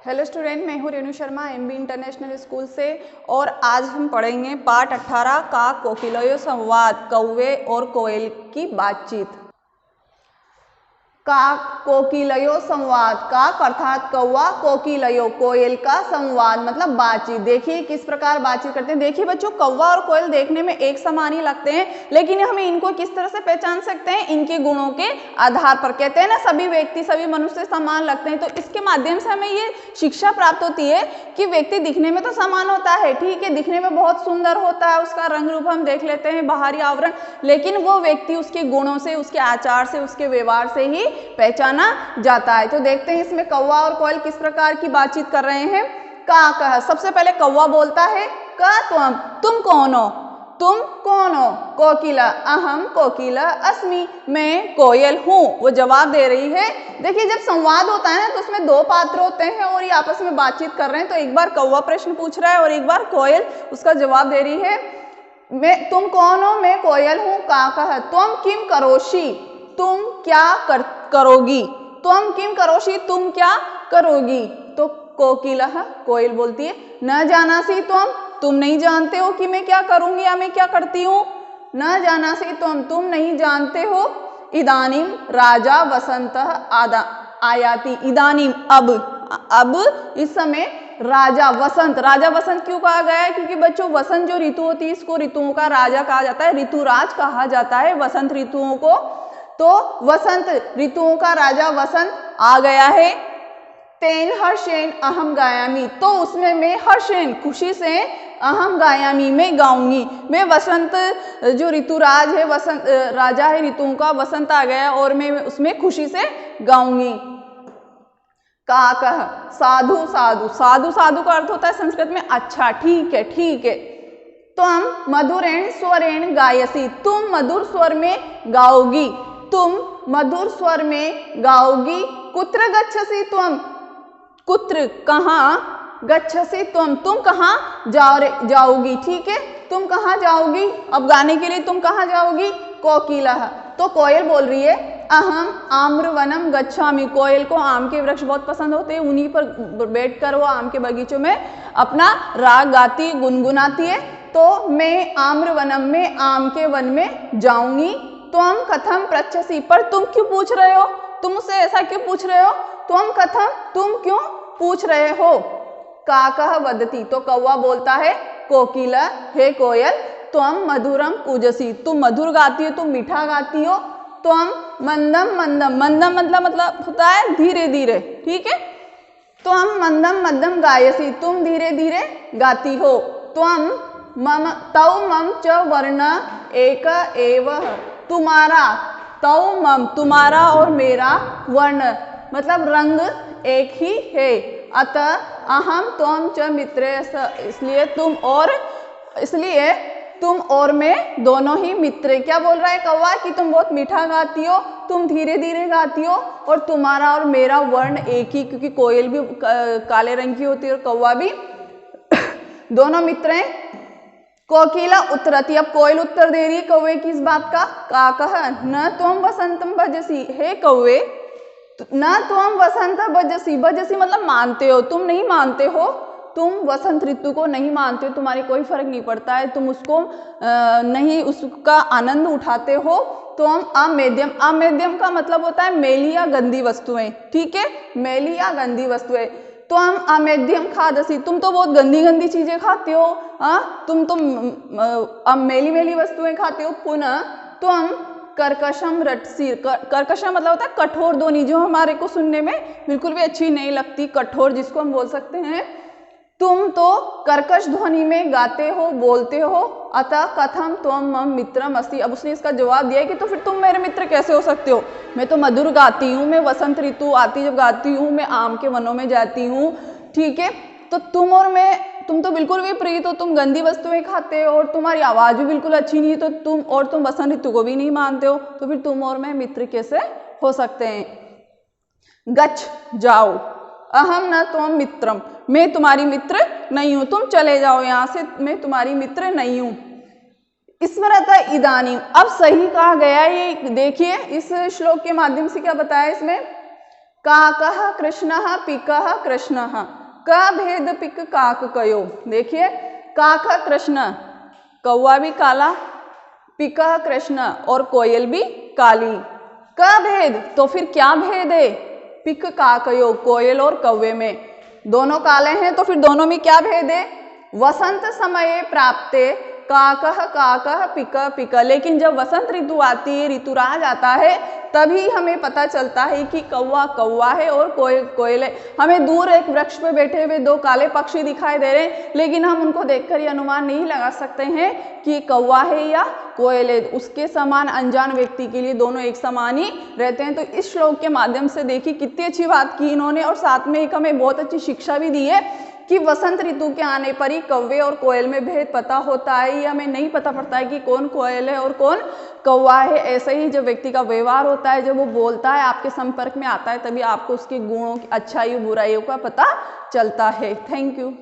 Hello student, मैं हूँ Renu Sharma MB international school से। और आज हम पढ़ेंगे पाठ 18 का कोकिलयो संवाद, कौवे और कोयल की बातचीत। का कोकिलयो संवाद, काक अर्थात कौवा, कोकिलयो कोयल का संवाद मतलब बातचीत। देखिए किस प्रकार बातचीत करते हैं। देखिए बच्चों, कौवा और कोयल देखने में एक समान ही लगते हैं, लेकिन हमें इनको किस तरह से पहचान सकते हैं? इनके गुणों के आधार पर। कहते हैं ना, सभी व्यक्ति सभी मनुष्य समान लगते हैं। तो इसके माध्यम से हमें ये शिक्षा प्राप्त होती है कि व्यक्ति दिखने में तो समान होता है, ठीक है, दिखने में बहुत सुंदर होता है, उसका रंग रूप हम देख लेते हैं, बाहरी आवरण, लेकिन वो व्यक्ति उसके गुणों से, उसके आचार से, उसके व्यवहार से ही पहचाना जाता है। तो देखते हैं इसमें कौवा और कोयल किस प्रकार की बातचीत कर रहे हैं। का कह, सबसे पहले कौवा बोलता है, का तुम कौन हो? तुम कौन हो? कोकिला, अहम कोकिला अस्मि, मैं कोयल हूँ, वो जवाब दे रही है। देखिए जब संवाद होता है ना, तो उसमें दो पात्र होते हैं और ये आपस में बातचीत कर रहे हैं। तो एक बार कौवा प्रश्न पूछ रहा है और एक बार कोयल उसका जवाब दे रही है। मैं, तुम कौन हो? मैं कोयल हूँ। का कह, तुम किम करोषि, तुम क्या करोगी? तुम किम करोषि, तुम क्या करोगी? तो कोकिला, कोयल बोलती है, न जानासी तुम नहीं जानते हो कि मैं क्या करूंगी या मैं क्या करती हूँ। न जानासी तुम नहीं जानते हो। इदानीम राजा वसंत आयाति, इदानीम अब इस समय राजा वसंत क्यों कहा गया है? क्योंकि बच्चों वसंत जो ऋतु होती है, इसको ऋतुओं का राजा कहा जाता है, ऋतुराज कहा जाता है वसंत ऋतुओं को। तो वसंत ऋतुओं का राजा वसंत आ गया है। तेन हर्षेन अहम गायामी, तो उसमें मैं हर्षेन खुशी से, अहम गायामी मैं गाऊंगी। मैं वसंत जो ऋतुराज है, वसंत राजा है ऋतुओं का, वसंत आ गया और मैं उसमें खुशी से गाऊंगी। का कह, साधु साधु, साधु साधु का अर्थ होता है संस्कृत में अच्छा, ठीक है, ठीक है। तुम मधुरेण स्वरेण गायसी, तुम मधुर स्वर में गाओगी, तुम मधुर स्वर में गाओगी। कुत्र गच्छसि तुम, कुत्र कहाँ, गच्छसि तुम कहाँ जाओगी, ठीक है, तुम कहाँ जाओगी? अब गाने के लिए तुम कहाँ जाओगी? कोकिला, तो कोयल बोल रही है, अहम आम्रवनम गच्छामि, कोयल को आम के वृक्ष बहुत पसंद होते हैं, उन्हीं पर बैठकर वो आम के बगीचों में अपना राग गाती, गुनगुनाती है। तो मैं आम्रवनम में, आम के वन में जाऊंगी। तुम कथम पृच्छसि, पर तुम क्यों पूछ रहे हो? तुम मुझसे ऐसा क्यों पूछ रहे हो? तुम कथम, तुम क्यों पूछ रहे हो? काकः वदति, तो कौवा बोलता है, कोकिला, हे कोयल, तुम मधुरम कूजसी, तुम मधुर गाती हो, तुम मीठा गाती हो। तुम मंदम मंदम, मंदम मतलब होता है धीरे धीरे, ठीक है। तुम मंदम मध्यम गायसी, तुम धीरे धीरे गाती हो। तुम मम तौ मम च वर्ण एक एव, तुम्हारा, तौ मम तुम्हारा और मेरा, वर्ण मतलब रंग एक ही है। अतः अहम त्वम च मित्रे, इसलिए तुम और मैं दोनों ही मित्र। क्या बोल रहा है कौवा? कि तुम बहुत मीठा गाती हो, तुम धीरे धीरे गाती हो, और तुम्हारा और मेरा वर्ण एक ही, क्योंकि कोयल भी काले रंग की होती है और कौवा भी दोनों मित्र हैं। कोकिला उत्तरती, अब कोयल उत्तर दे रही है कौवे की इस बात का। काकः न त्वं वसंतम भजसी, हे कौवे, न त्वं वसंत भजसी, भजसी मतलब मानते हो, तुम नहीं मानते हो, तुम वसंत ऋतु को नहीं मानते हो, तुम्हारे कोई फर्क नहीं पड़ता है, तुम उसको नहीं उसका आनंद उठाते हो। तुम अमेध्यम, अमेध्यम का मतलब होता है मैली या गंदी वस्तुएं, ठीक है, मैली या गंदी वस्तुएं। तुम अमेध्यम खादसी, तुम तो बहुत गंदी गंदी चीजें खाते हो, तुम तो मैली मैली वस्तुएं खाते हो। पुनः तुम कर्कशम रटसी, कर्कशम मतलब होता है कठोर ध्वनि, जो हमारे को सुनने में बिल्कुल भी अच्छी नहीं लगती, कठोर जिसको हम बोल सकते हैं। तुम तो कर्कश ध्वनि में गाते हो, बोलते हो। अतः कथम त्वं मम मित्रम अस्ति, अब उसने इसका जवाब दिया कि तो फिर तुम मेरे मित्र कैसे हो सकते हो? मैं तो मधुर गाती हूँ, मैं वसंत ऋतु आती जब गाती हूँ, मैं आम के वनों में जाती हूँ, ठीक है। तो तुम और मैं, तुम तो बिल्कुल विपरीत हो, तुम गंदी वस्तुएं खाते हो और तुम्हारी आवाज भी बिल्कुल अच्छी नहीं है, तो तुम वसंत ऋतु को भी नहीं मानते हो, तो फिर तुम और मैं मित्र कैसे हो सकते हैं? गच्छ, जाओ, अहम न त्वं मित्रम, मैं तुम्हारी मित्र नहीं हूं, तुम चले जाओ यहाँ से, मैं तुम्हारी मित्र नहीं हूं। स्मरता इदानीम, अब सही कहा गया ये देखिए, इस श्लोक के माध्यम से क्या बताया इसमें? काकः कृष्णः पिकः कृष्णः। क भेद पिक काक कयो। देखिए काक कृष्ण, कौवा भी काला, पिकः कृष्ण और कोयल भी काली। क भेद, तो फिर क्या भेद है? पिक काकयो, कोयल और कौवे में दोनों काले हैं, तो फिर दोनों में क्या भेद है? वसंत समये प्राप्ते काकः काकः पिक पिक। लेकिन जब वसंत ऋतु आती है, ऋतुराज आता है, तभी हमें पता चलता है कि कौवा कौवा है और कोयल कोयल है। हमें दूर एक वृक्ष पे बैठे हुए दो काले पक्षी दिखाई दे रहे हैं, लेकिन हम उनको देखकर ये अनुमान नहीं लगा सकते हैं कि कौवा है या कोयल है। उसके समान अनजान व्यक्ति के लिए दोनों एक समान ही रहते हैं। तो इस श्लोक के माध्यम से देखिए कितनी अच्छी बात की इन्होंने, और साथ में एक हमें बहुत अच्छी शिक्षा भी दी है कि वसंत ऋतु के आने पर ही कौवे और कोयल में भेद पता होता है। ये हमें नहीं पता पड़ता है कि कौन कोयल है और कौन कौवा है। ऐसे ही जब व्यक्ति का व्यवहार होता है, जब वो बोलता है, आपके संपर्क में आता है, तभी आपको उसके गुणों की अच्छाई बुराइयों का पता चलता है। Thank you.